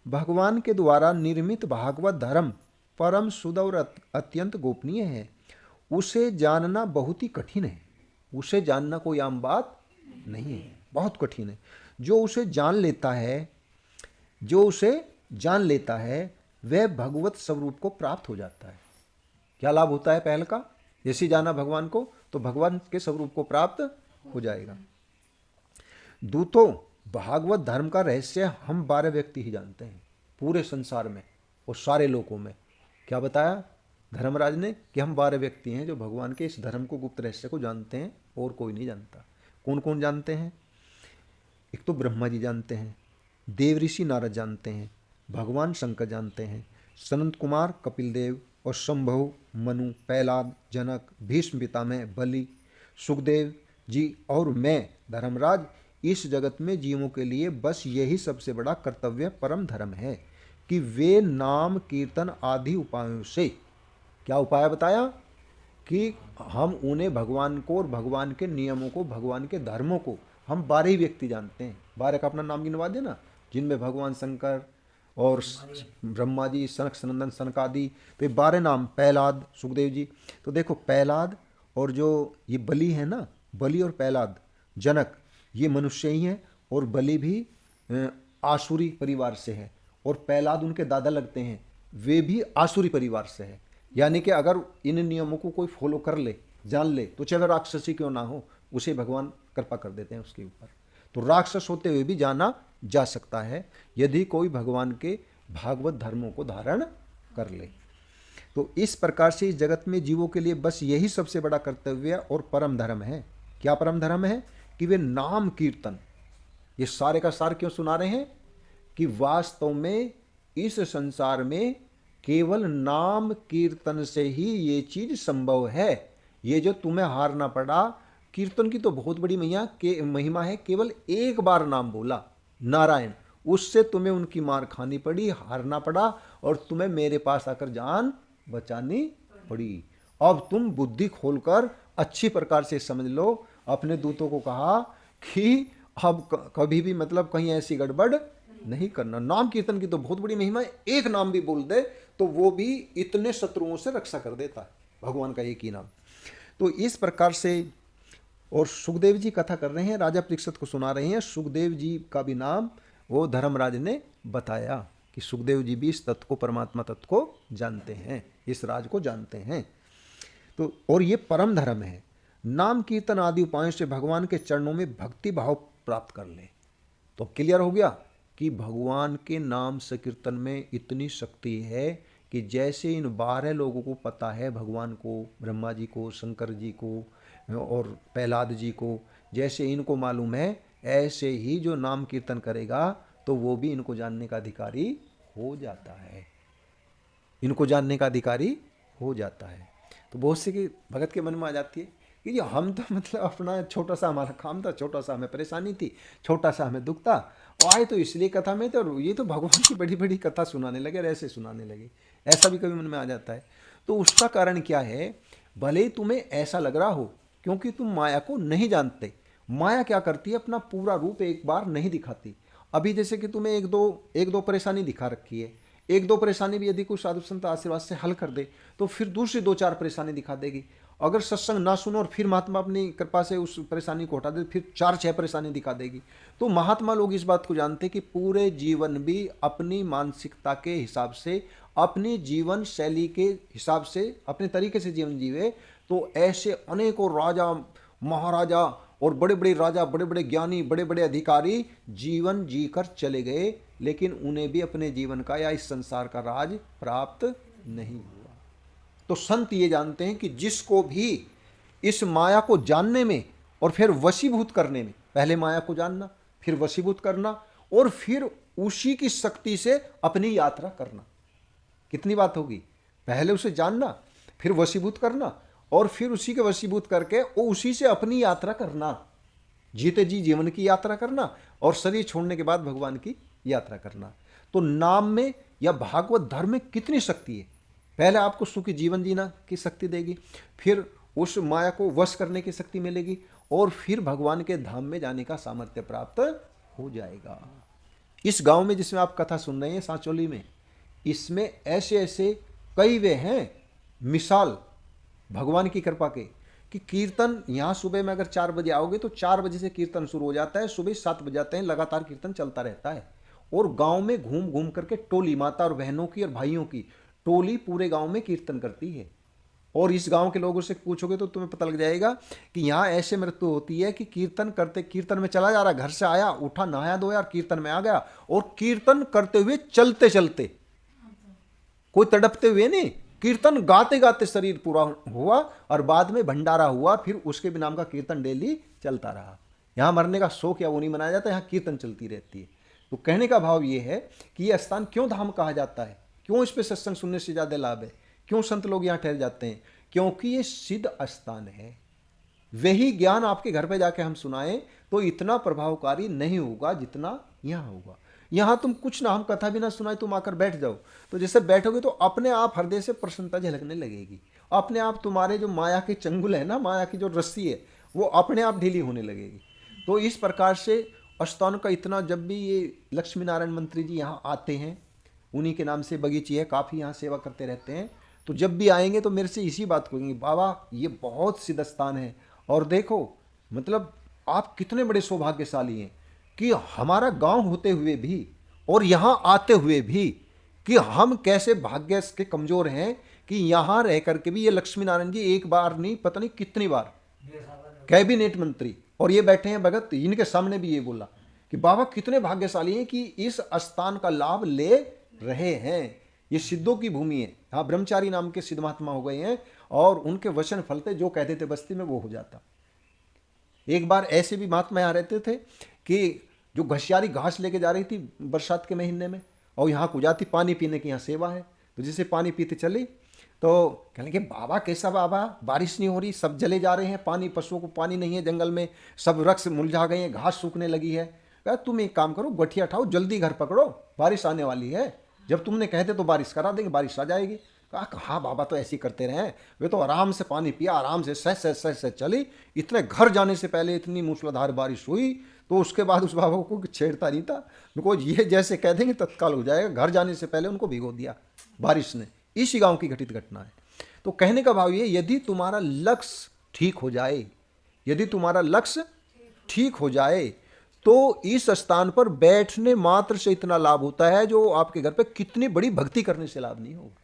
भगवान के द्वारा निर्मित भागवत धर्म परम शुद्ध और अत्यंत गोपनीय है। उसे जानना बहुत ही कठिन है। उसे जानना कोई आम बात नहीं है, बहुत कठिन है। जो उसे जान लेता है, जो उसे जान लेता है वह भगवत स्वरूप को प्राप्त हो जाता है। क्या लाभ होता है पहल का? जैसे जाना भगवान को तो भगवान के स्वरूप को प्राप्त हो जाएगा। दूतों, भागवत धर्म का रहस्य हम 12 व्यक्ति ही जानते हैं पूरे संसार में और सारे लोगों में। क्या बताया धर्मराज ने? कि हम 12 व्यक्ति हैं जो भगवान के इस धर्म को, गुप्त रहस्य को जानते हैं और कोई नहीं जानता। कौन कौन जानते हैं? एक तो ब्रह्मा जी जानते हैं, देव ऋषि नारद जानते हैं, भगवान शंकर जानते हैं, सनत कुमार, कपिल देव और शंभु, मनु, प्रहलाद, जनक, भीष्म पितामह, बलि, सुखदेव जी और मैं धर्मराज। इस जगत में जीवों के लिए बस यही सबसे बड़ा कर्तव्य परम धर्म है कि वे नाम कीर्तन आदि उपायों से, क्या उपाय बताया? कि हम उन्हें भगवान को और भगवान के नियमों को, भगवान के धर्मों को हम 12 ही व्यक्ति जानते हैं। 12 का अपना नाम गिनवा देना, जिनमें भगवान शंकर और ब्रह्मा जी, सनक सनंदन सनकादि, तो ये 12 नाम। प्रहलाद, सुखदेव जी। तो देखो प्रहलाद और जो ये बलि है ना, बलि और प्रहलाद, जनक ये मनुष्य ही हैं और बलि भी आसुरी परिवार से है और प्रहलाद उनके दादा लगते हैं, वे भी आसुरी परिवार से है। यानी कि अगर इन नियमों को कोई फॉलो कर ले, जान ले, तो चाहे राक्षसी क्यों ना हो, उसे भगवान कृपा कर देते हैं उसके ऊपर। तो राक्षस होते हुए भी जाना जा सकता है यदि कोई भगवान के भागवत धर्मों को धारण कर ले। तो इस प्रकार से इस जगत में जीवों के लिए बस यही सबसे बड़ा कर्तव्य और परम धर्म है। क्या परम धर्म है? कि वे नाम कीर्तन, ये सारे का सार क्यों सुना रहे हैं? कि वास्तव में इस संसार में केवल नाम कीर्तन से ही ये चीज संभव है। ये जो तुम्हें हारना पड़ा, कीर्तन की तो बहुत बड़ी महिमा है। केवल एक बार नाम बोला नारायण, उससे तुम्हें उनकी मार खानी पड़ी, हारना पड़ा और तुम्हें मेरे पास आकर जान बचानी पड़ी। अब तुम बुद्धि खोलकर अच्छी प्रकार से समझ लो। अपने दूतों को कहा कि अब कभी भी मतलब कहीं ऐसी गड़बड़ नहीं करना। नाम कीर्तन की तो बहुत बड़ी महिमा है। एक नाम भी बोल दे तो वो भी इतने शत्रुओं से रक्षा कर देता है, भगवान का एक ही नाम। तो इस प्रकार से, और सुखदेव जी कथा कर रहे हैं, राजा परीक्षित को सुना रहे हैं। सुखदेव जी का भी नाम वो धर्मराज ने बताया कि सुखदेव जी भी इस तत्व को, परमात्मा तत्व को जानते हैं, इस राज को जानते हैं। तो और ये परम धर्म है। नाम कीर्तन आदि उपायों से भगवान के चरणों में भक्ति भाव प्राप्त कर ले। तो क्लियर हो गया कि भगवान के नाम संकीर्तन में इतनी शक्ति है कि जैसे इन 12 लोगों को पता है भगवान को, ब्रह्मा जी को, शंकर जी को और प्रहलाद जी को, जैसे इनको मालूम है, ऐसे ही जो नाम कीर्तन करेगा तो वो भी इनको जानने का अधिकारी हो जाता है, इनको जानने का अधिकारी हो जाता है। तो बहुत से की भगत के मन में आ जाती है कि हम तो मतलब अपना छोटा सा हमारा काम था, छोटा सा हमें परेशानी थी, छोटा सा हमें दुख था, और आए तो इसलिए कथा में थे और ये तो भगवान की बड़ी बड़ी कथा सुनाने लगे और ऐसे सुनाने लगे। ऐसा भी कभी मन में आ जाता है। तो उसका कारण क्या है? भले ही तुम्हें ऐसा लग रहा हो, क्योंकि तुम माया को नहीं जानते। माया क्या करती है? अपना पूरा रूप एक बार नहीं दिखाती। अभी जैसे कि तुम्हें एक दो परेशानी दिखा रखी है, एक दो परेशानी भी यदि कोई साधु संत आशीर्वाद से हल कर दे तो फिर दूसरी 2-4 परेशानी दिखा देगी। अगर सत्संग ना सुनो और फिर महात्मा अपनी कृपा से उस परेशानी को हटा दे, फिर 4-6 परेशानी दिखा देगी। तो महात्मा लोग इस बात को जानते हैं कि पूरे जीवन भी अपनी मानसिकता के हिसाब से, अपनी जीवन शैली के हिसाब से, अपने तरीके से जीवन जीवे। तो ऐसे अनेकों राजा महाराजा और बड़े बड़े राजा, बड़े बड़े ज्ञानी, बड़े बड़े अधिकारी जीवन जीकर चले गए, लेकिन उन्हें भी अपने जीवन का या इस संसार का राज प्राप्त नहीं हुआ। तो संत ये जानते हैं कि जिसको भी इस माया को जानने में और फिर वशीभूत करने में, पहले माया को जानना, फिर वशीभूत करना और फिर उसी की शक्ति से अपनी यात्रा करना। कितनी बात होगी? पहले उसे जानना, फिर वशीभूत करना और फिर उसी के वशीभूत करके वो उसी से अपनी यात्रा करना, जीते जी जीवन की यात्रा करना और शरीर छोड़ने के बाद भगवान की यात्रा करना। तो नाम में या भागवत धर्म में कितनी शक्ति है। पहले आपको सुखी जीवन जीना की शक्ति देगी, फिर उस माया को वश करने की शक्ति मिलेगी और फिर भगवान के धाम में जाने का सामर्थ्य प्राप्त हो जाएगा। इस गांव में जिसमें आप कथा सुन रहे हैं सांचौली में, इसमें ऐसे ऐसे कई वे हैं मिसाल भगवान की कृपा के कि कीर्तन यहाँ सुबह में अगर 4 बजे आओगे तो 4 बजे से कीर्तन शुरू हो जाता है, सुबह 7 बजे आते हैं, लगातार कीर्तन चलता रहता है। और गांव में घूम घूम करके टोली, माता और बहनों की और भाइयों की टोली पूरे गांव में कीर्तन करती है। और इस गांव के लोगों से पूछोगे तो तुम्हें पता लग जाएगा कि यहाँ ऐसे मृत्यु होती है कि कीर्तन करते, कीर्तन में चला जा रहा, घर से आया, उठा, नहाया धोया और कीर्तन में आ गया, और कीर्तन करते हुए चलते चलते, कोई तड़पते हुए नहीं, कीर्तन गाते गाते शरीर पूरा हुआ, और बाद में भंडारा हुआ, फिर उसके भी नाम का कीर्तन डेली चलता रहा। यहाँ मरने का शोक या वो नहीं मनाया जाता, यहाँ कीर्तन चलती रहती है। तो कहने का भाव ये है कि यह स्थान क्यों धाम कहा जाता है, क्यों इस पे सत्संग सुनने से ज्यादा लाभ है, क्यों संत लोग यहाँ ठहर जाते हैं, क्योंकि ये सिद्ध स्थान है। वही ज्ञान आपके घर पे जाके हम सुनाएं तो इतना प्रभावकारी नहीं होगा जितना यहाँ होगा। यहाँ तुम कुछ ना, हम कथा भी ना सुनाए, तुम आकर बैठ जाओ, तो जैसे बैठोगे तो अपने आप हृदय से प्रसन्नता झलकने लगेगी, अपने आप तुम्हारे जो माया के चंगुल है ना, माया की जो रस्सी है, वो अपने आप ढीली होने लगेगी। तो इस प्रकार से स्थान का इतना, जब भी ये लक्ष्मी नारायण मंत्री जी यहाँ आते हैं, उन्हीं के नाम से बगीची है, काफ़ी यहाँ सेवा करते रहते हैं, तो जब भी आएंगे तो मेरे से इसी बात कहेंगे, बाबा ये बहुत सिद्ध स्थान है, और देखो मतलब आप कितने बड़े सौभाग्यशाली हैं कि हमारा गांव होते हुए भी और यहाँ आते हुए भी, कि हम कैसे भाग्य के कमज़ोर हैं कि यहाँ रह करके भी ये लक्ष्मी नारायण जी एक बार नहीं पता नहीं कितनी बार कैबिनेट मंत्री, और ये बैठे हैं भगत, इनके सामने भी ये बोला कि बाबा कितने भाग्यशाली हैं कि इस स्थान का लाभ ले रहे हैं। ये सिद्धों की भूमि है। हाँ, ब्रह्मचारी नाम के सिद्ध महात्मा हो गए हैं, और उनके वचन फलते, जो कहते थे बस्ती में वो हो जाता। एक बार ऐसे भी महात्मा यहाँ रहते थे कि जो घसियारी घास लेके जा रही थी बरसात के महीने में, और यहाँ को जाती, पानी पीने की यहाँ सेवा है, तो जैसे पानी पीते चली तो कहने लगे, बाबा कैसा बाबा, बारिश नहीं हो रही, सब जले जा रहे हैं, पानी, पशुओं को पानी नहीं है, जंगल में सब वृक्ष मुरझा गए हैं, घास सूखने लगी है। कहा तुम एक काम करो, गठिया उठाओ, जल्दी घर पकड़ो, बारिश आने वाली है, जब तुमने कहते तो बारिश करा देंगे, बारिश आ जाएगी। कहा हाँ बाबा, तो ऐसे ही करते रहे। वे तो आराम से पानी पिया, आराम से सह सह सह सह चली। इतने घर जाने से पहले इतनी मूसलाधार बारिश हुई, तो उसके बाद उस बाबा को छेड़ता नहीं था, उनको ये जैसे कह देंगे तत्काल हो जाएगा। घर जाने से पहले उनको भिगो दिया बारिश ने। इसी गांव की घटित घटना है। तो कहने का भाव ये, यदि तुम्हारा लक्ष्य ठीक हो जाए, यदि तुम्हारा लक्ष्य ठीक हो जाए, तो इस स्थान पर बैठने मात्र से इतना लाभ होता है जो आपके घर पे कितनी बड़ी भक्ति करने से लाभ नहीं होगा।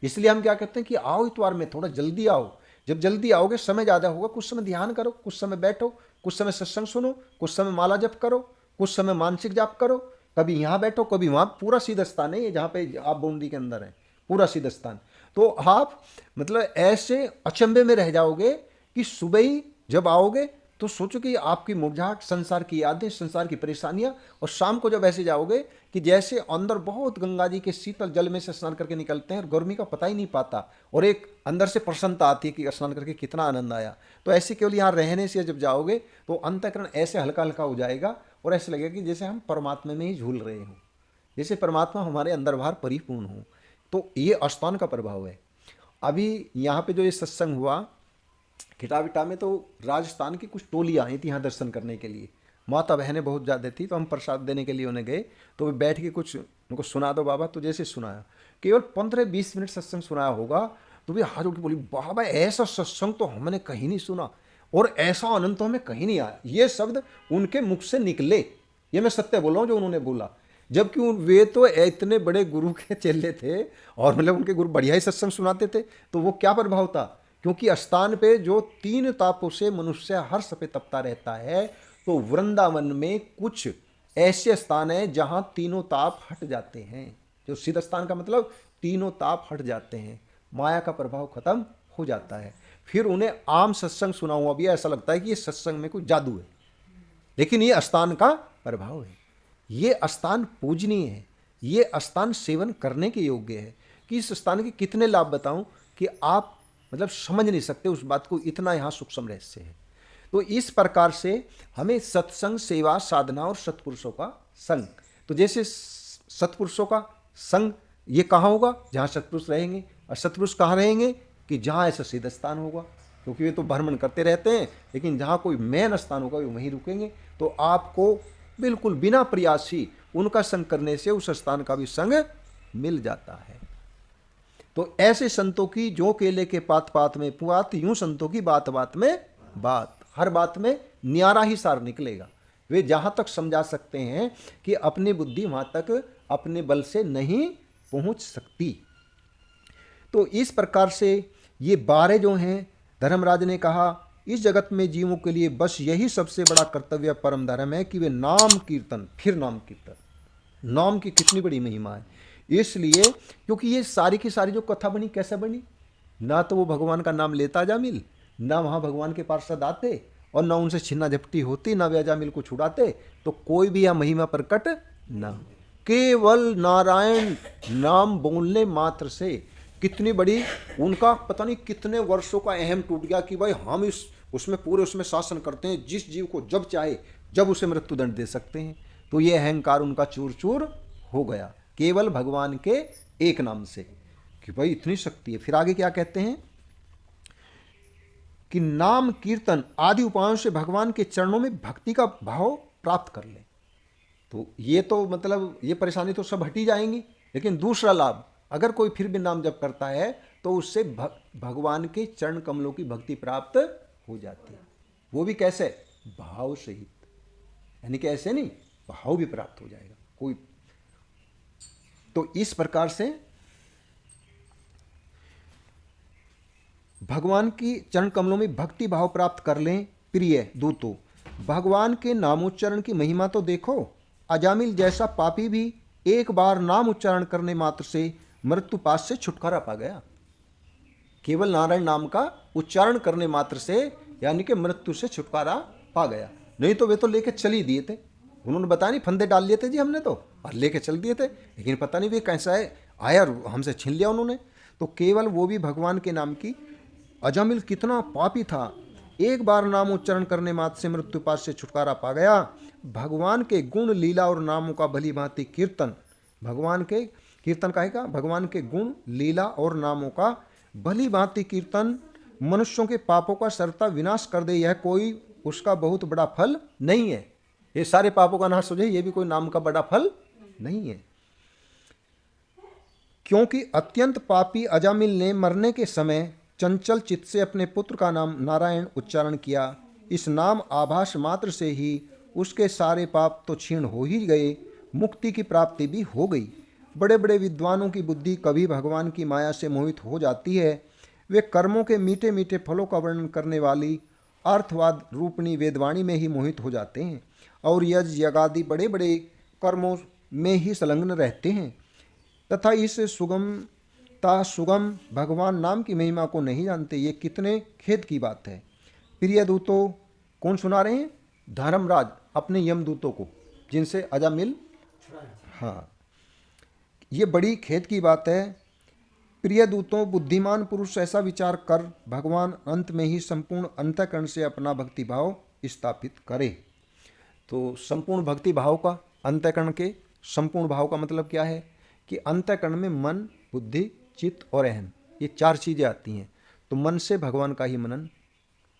इसलिए हम क्या कहते हैं कि आओ इतवार में, थोड़ा जल्दी आओ। जब जल्दी आओगे समय ज़्यादा होगा, कुछ समय ध्यान करो, कुछ समय बैठो, कुछ समय सत्संग सुनो, कुछ समय माला जप करो, कुछ समय मानसिक जाप करो, कभी यहाँ बैठो कभी वहाँ। पूरा सीधा स्थान है ये, जहाँ पे आप बाउंड्री के अंदर हैं, पूरा सीधा स्थान। तो आप मतलब ऐसे अचंभे में रह जाओगे कि सुबह ही जब आओगे तो सोचो कि आपकी मुरझाहट, संसार की यादें, संसार की परेशानियां, और शाम को जब ऐसे जाओगे कि जैसे अंदर बहुत गंगा जी के शीतल जल में से स्नान करके निकलते हैं और गर्मी का पता ही नहीं पाता, और एक अंदर से प्रसन्नता आती है कि स्नान करके कितना आनंद आया। तो ऐसे केवल यहाँ रहने से जब जाओगे तो अंतःकरण ऐसे हल्का हल्का हो जाएगा, और ऐसे लगेगा कि जैसे हम परमात्मा में ही झूल रहे हों, जैसे परमात्मा हमारे अंदर बाहर परिपूर्ण हो। तो ये स्थान का प्रभाव है। अभी यहाँ पे जो ये सत्संग हुआ खिटाविटा में, तो राजस्थान की कुछ टोलियाँ आई थी यहाँ दर्शन करने के लिए। माता बहनें बहुत ज़्यादा थी, तो हम प्रसाद देने के लिए उन्हें गए, तो वे बैठ के कुछ उनको सुना दो बाबा। तो जैसे सुनाया, केवल 15-20 मिनट सत्संग सुनाया होगा, तो वे हाथ उठ के बोली, बाबा ऐसा सत्संग तो हमने कहीं नहीं सुना, और ऐसा आनंद तो हमें कहीं नहीं आया। ये शब्द उनके मुख से निकले, ये मैं सत्य बोल रहा हूँ जो उन्होंने बोला। जबकि वे तो इतने बड़े गुरु के चेले थे, और मतलब उनके गुरु बढ़िया ही सत्संग सुनाते थे। तो वो क्या प्रभाव था, क्योंकि स्थान पे जो 3 तापों से मनुष्य हर समय तपता रहता है, तो वृंदावन में कुछ ऐसे स्थान है जहां तीनों ताप हट जाते हैं। जो सिद्ध स्थान का मतलब तीनों ताप हट जाते हैं, माया का प्रभाव खत्म हो जाता है। फिर उन्हें आम सत्संग सुना हुआ भी ऐसा लगता है कि ये सत्संग में कोई जादू है, लेकिन ये स्थान का प्रभाव है। ये स्थान पूजनीय है, ये स्थान सेवन करने के योग्य है। कि इस स्थान के कितने लाभ बताऊं कि आप मतलब समझ नहीं सकते उस बात को, इतना यहाँ सूक्ष्म रहस्य है। तो इस प्रकार से हमें सत्संग, सेवा, साधना और सत्पुरुषों का संग, तो जैसे सत्पुरुषों का संग ये कहाँ होगा, जहाँ सत्पुरुष रहेंगे। और सत्पुरुष कहाँ रहेंगे, कि जहाँ ऐसा सिद्ध स्थान होगा, क्योंकि वे तो भ्रमण करते रहते हैं, लेकिन जहाँ कोई मेन स्थान होगा वे वहीं रुकेंगे। तो आपको बिल्कुल बिना प्रयास ही उनका संग करने से उस स्थान का भी संग मिल जाता है। तो ऐसे संतों की जो केले के पात पात में पुआत, यूं संतों की बात बात में बात, हर बात में न्यारा ही सार निकलेगा। वे जहां तक समझा सकते हैं कि अपनी बुद्धि वहां तक अपने बल से नहीं पहुंच सकती। तो इस प्रकार से ये 12 जो हैं, धर्मराज ने कहा इस जगत में जीवों के लिए बस यही सबसे बड़ा कर्तव्य परम धर्म है कि वे नाम कीर्तन, फिर नाम कीर्तन, नाम की कितनी बड़ी महिमा है। इसलिए क्योंकि ये सारी की सारी जो कथा बनी कैसे बनी, ना तो वो भगवान का नाम लेता अजामिल, ना वहाँ भगवान के पार्षद आते, और ना उनसे छिन्ना झपटी होती, ना वे अजामिल को छुड़ाते, तो कोई भी यह महिमा प्रकट ना। केवल नारायण नाम बोलने मात्र से कितनी बड़ी उनका पता नहीं कितने वर्षों का अहम टूट गया कि भाई हम इस उसमें पूरे उसमें शासन करते हैं, जिस जीव को जब चाहे जब उसे मृत्युदंड दे सकते हैं। तो ये अहंकार उनका चूर चूर हो गया केवल भगवान के एक नाम से कि भाई इतनी शक्ति है। फिर आगे क्या कहते हैं कि नाम कीर्तन आदि उपायों से भगवान के चरणों में भक्ति का भाव प्राप्त कर ले। तो ये तो मतलब ये परेशानी तो सब हटी जाएंगी, लेकिन दूसरा लाभ, अगर कोई फिर भी नाम जप करता है तो उससे भगवान के चरण कमलों की भक्ति प्राप्त हो जाती है। वो भी कैसे? भाव सहित, यानी कि ऐसे नहीं, भाव भी प्राप्त हो जाएगा कोई। तो इस प्रकार से भगवान की चरण कमलों में भक्ति भाव प्राप्त कर लें। प्रिय दूतों, भगवान के नामोच्चारण की महिमा तो देखो। अजामिल जैसा पापी भी एक बार नाम उच्चारण करने मात्र से मृत्युपाश से छुटकारा पा गया। केवल नारायण नाम का उच्चारण करने मात्र से यानी कि मृत्यु से छुटकारा पा गया। नहीं तो वे तो लेके चल ही दिए थे, उन्होंने बताया नहीं, फंदे डाल लिए थे जी हमने तो, और लेके चल दिए थे, लेकिन पता नहीं वे कैसा है आया और हमसे छीन लिया उन्होंने। तो केवल वो भी भगवान के नाम की, अजामिल कितना पापी था, एक बार नाम उच्चारण करने मात्र से मृत्युपाश से छुटकारा पा गया। भगवान के गुण लीला और नामों का भली भांति कीर्तन, भगवान के कीर्तन कहेगा, भगवान के गुण लीला और नामों का भली भांति कीर्तन मनुष्यों के पापों का सरता विनाश कर दे, यह कोई उसका बहुत बड़ा फल नहीं है। ये सारे पापों का नाश हो जाए, ये भी कोई नाम का बड़ा फल नहीं है। क्योंकि अत्यंत पापी अजामिल ने मरने के समय चंचल चित्त से अपने पुत्र का नाम नारायण उच्चारण किया। इस नाम आभास मात्र से ही उसके सारे पाप तो क्षीण हो ही गए, मुक्ति की प्राप्ति भी हो गई। बड़े बड़े विद्वानों की बुद्धि कभी भगवान की माया से मोहित हो जाती है। वे कर्मों के मीठे मीठे फलों का वर्णन करने वाली अर्थवाद रूपणी वेदवाणी में ही मोहित हो जाते हैं और यज्ञ यज्ञादि बड़े बड़े कर्मों में ही संलग्न रहते हैं तथा इस सुगम भगवान नाम की महिमा को नहीं जानते। ये कितने खेद की बात है। प्रिय दूतों, कौन सुना रहे हैं? धर्मराज अपने यमदूतों को, जिनसे अजामिल, हाँ, ये बड़ी खेद की बात है। प्रिय दूतों, बुद्धिमान पुरुष ऐसा विचार कर भगवान अंत में ही संपूर्ण अंतःकरण से अपना भक्ति भाव स्थापित करे। तो संपूर्ण भक्ति भाव का, अंतःकरण के संपूर्ण भाव का मतलब क्या है कि अंतःकरण में मन, बुद्धि, चित्त और अहम, ये चार चीज़ें आती हैं। तो मन से भगवान का ही मनन,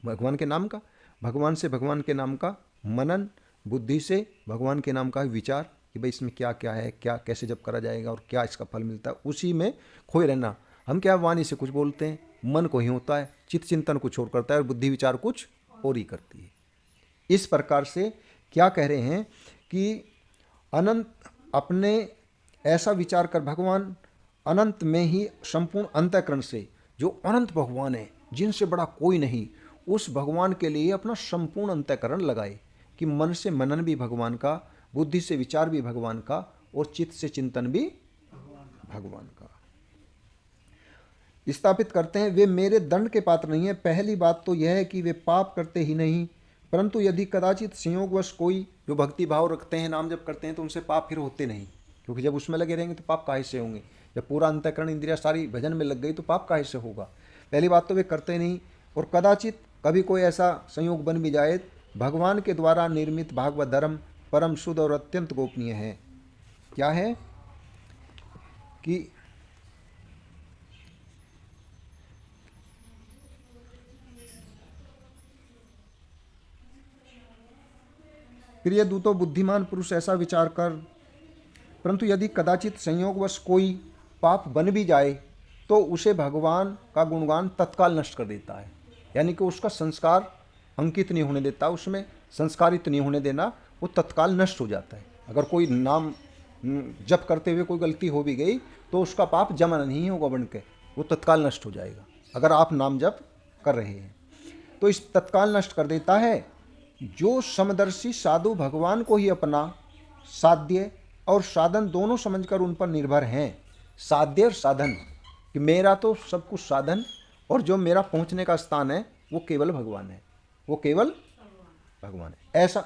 भगवान के नाम का, भगवान से भगवान के नाम का मनन, बुद्धि से भगवान के नाम का विचार कि भाई इसमें क्या क्या है, क्या कैसे जब करा जाएगा और क्या इसका फल मिलता है, उसी में खोए रहना। हम क्या वाणी से कुछ बोलते हैं, मन को ही होता है, चित्त चिंतन कुछ और करता है और बुद्धि विचार कुछ और ही करती है। इस प्रकार से क्या कह रहे हैं कि अनंत अपने ऐसा विचार कर भगवान अनंत में ही संपूर्ण अंतःकरण से, जो अनंत भगवान है जिनसे बड़ा कोई नहीं, उस भगवान के लिए अपना संपूर्ण अंतःकरण लगाए कि मन से मनन भी भगवान का, बुद्धि से विचार भी भगवान का और चित्त से चिंतन भी भगवान का स्थापित करते हैं। वे मेरे दंड के पात्र नहीं है। पहली बात तो यह है कि वे पाप करते ही नहीं, परंतु यदि कदाचित संयोगवश कोई जो भक्ति भाव रखते हैं, नाम जप करते हैं, तो उनसे पाप फिर होते नहीं, क्योंकि जब उसमें लगे रहेंगे तो पाप काहे से होंगे। जब पूरा अंतःकरण इंद्रिया सारी भजन में लग गई तो पाप काहे से होगा। पहली बात तो वे करते नहीं, और कदाचित कभी कोई ऐसा संयोग बन भी जाए, भगवान के द्वारा निर्मित भागवत धर्म परम शुद्ध और अत्यंत गोपनीय है। क्या है कि प्रिय दूतों, बुद्धिमान पुरुष ऐसा विचार कर परंतु यदि कदाचित संयोगवश कोई पाप बन भी जाए तो उसे भगवान का गुणगान तत्काल नष्ट कर देता है। यानी कि उसका संस्कार अंकित नहीं होने देता, उसमें संस्कारित नहीं होने देना, वो तत्काल नष्ट हो जाता है। अगर कोई नाम जप करते हुए कोई गलती हो भी गई तो उसका पाप जमा नहीं होगा बन के, वो तत्काल नष्ट हो जाएगा। अगर आप नाम जप कर रहे हैं तो इस तत्काल नष्ट कर देता है। जो समदर्शी साधु भगवान को ही अपना साध्य और साधन दोनों समझकर उन पर निर्भर हैं। साध्य और साधन, कि मेरा तो सब कुछ साधन और जो मेरा पहुंचने का स्थान है वो केवल भगवान है, वो केवल भगवान है, ऐसा।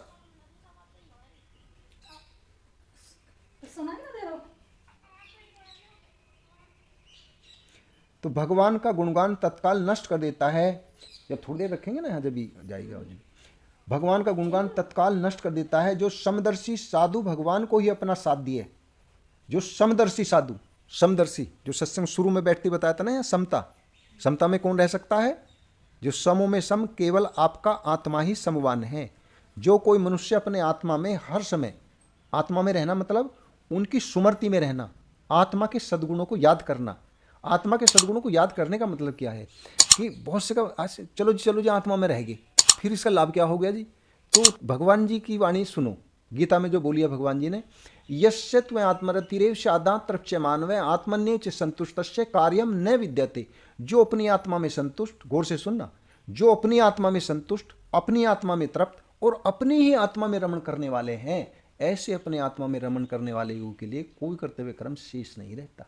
तो भगवान का गुणगान तत्काल नष्ट कर देता है। जब थोड़ी देर रखेंगे ना, यहाँ जब भी जाएगा, भगवान का गुणगान तत्काल नष्ट कर देता है। जो समदर्शी साधु भगवान को ही अपना साध्य है, जो समदर्शी साधु, समदर्शी जो सत्संग शुरू में बैठते बताया था ना, यहाँ समता, समता में कौन रह सकता है? जो समों में सम, केवल आपका आत्मा ही समवान है। जो कोई मनुष्य अपने आत्मा में हर समय, आत्मा में रहना मतलब उनकी सुमृति में रहना, आत्मा के सद्गुणों को याद करना। आत्मा के सद्गुणों को याद करने का मतलब क्या है कि बहुत से का आज चलो जी आत्मा में रहेगी, फिर इसका लाभ क्या हो गया जी? तो भगवान जी की वाणी सुनो, गीता में जो बोली है भगवान जी ने, यस्य त्वं आत्मरतिरेव शादात्रच्य मानव आत्मन्य च संतुष्टस्य कार्यम न विद्यते। जो अपनी आत्मा में संतुष्ट, गौर से सुनना, जो अपनी आत्मा में संतुष्ट, अपनी आत्मा में तृप्त और अपनी ही आत्मा में रमण करने वाले हैं, ऐसे अपने आत्मा में रमण करने वाले युग के लिए कोई कर्तव्य कर्म शेष नहीं रहता।